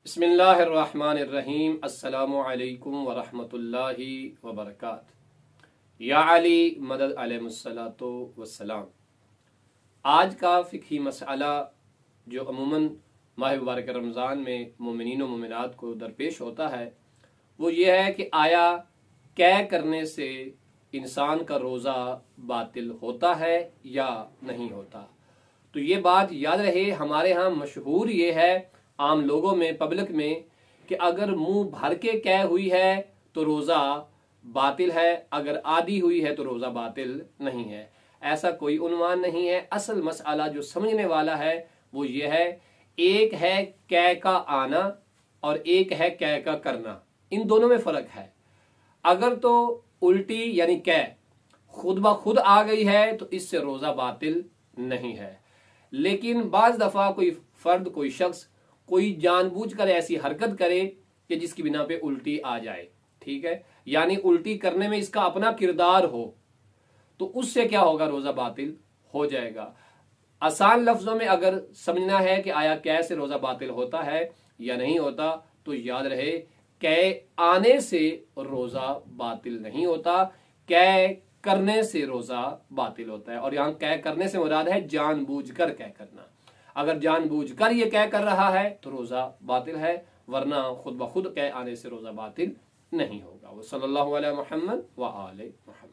बिस्मिल्लाहिर्रहमानिर्रहीम। अस्सलामु अलैकुम वरहमतुल्लाहि वबरकातुहू। या अली मदद अलैहिस्सलातु वस्सलाम। आज का फ़िक़ही मसला जो अमूमन माह मुबारक रमज़ान में मोमिनीन व मोमिनात को दरपेश होता है वो ये है कि आया कै करने से इंसान का रोज़ा बातिल होता है या नहीं होता। तो ये बात याद रहे, हमारे यहाँ मशहूर ये है आम लोगों में, पब्लिक में, कि अगर मुंह भर के कै हुई है तो रोज़ा बातिल है, अगर आधी हुई है तो रोज़ा बातिल नहीं है। ऐसा कोई उन्वान नहीं है। असल मसला जो समझने वाला है वो ये है, एक है कै का आना और एक है कै का करना। इन दोनों में फ़र्क है। अगर तो उल्टी यानी कै खुद ब खुद आ गई है तो इससे रोज़ा बातिल नहीं है। लेकिन बाज़ दफ़ा कोई फ़र्द, कोई शख्स कोई जानबूझकर ऐसी हरकत करे कि जिसकी बिना पे उल्टी आ जाए, ठीक है, यानी उल्टी करने में इसका अपना किरदार हो, तो उससे क्या होगा, रोज़ा बातिल हो जाएगा। आसान लफ्ज़ों में अगर समझना है कि आया कै से रोज़ा बातिल होता है या नहीं होता, तो याद रहे कै आने से रोज़ा बातिल नहीं होता, कै करने से रोज़ा बातिल होता है। और यहाँ कै करने से मुराद है जानबूझकर कै करना। अगर जानबूझकर ये कै कर रहा है तो रोज़ा बातिल है, वरना खुद ब खुद कै आने से रोज़ा बातिल नहीं होगा। वो सल्लल्लाहु अलैहि मुहम्मद व आले मुहम्मद।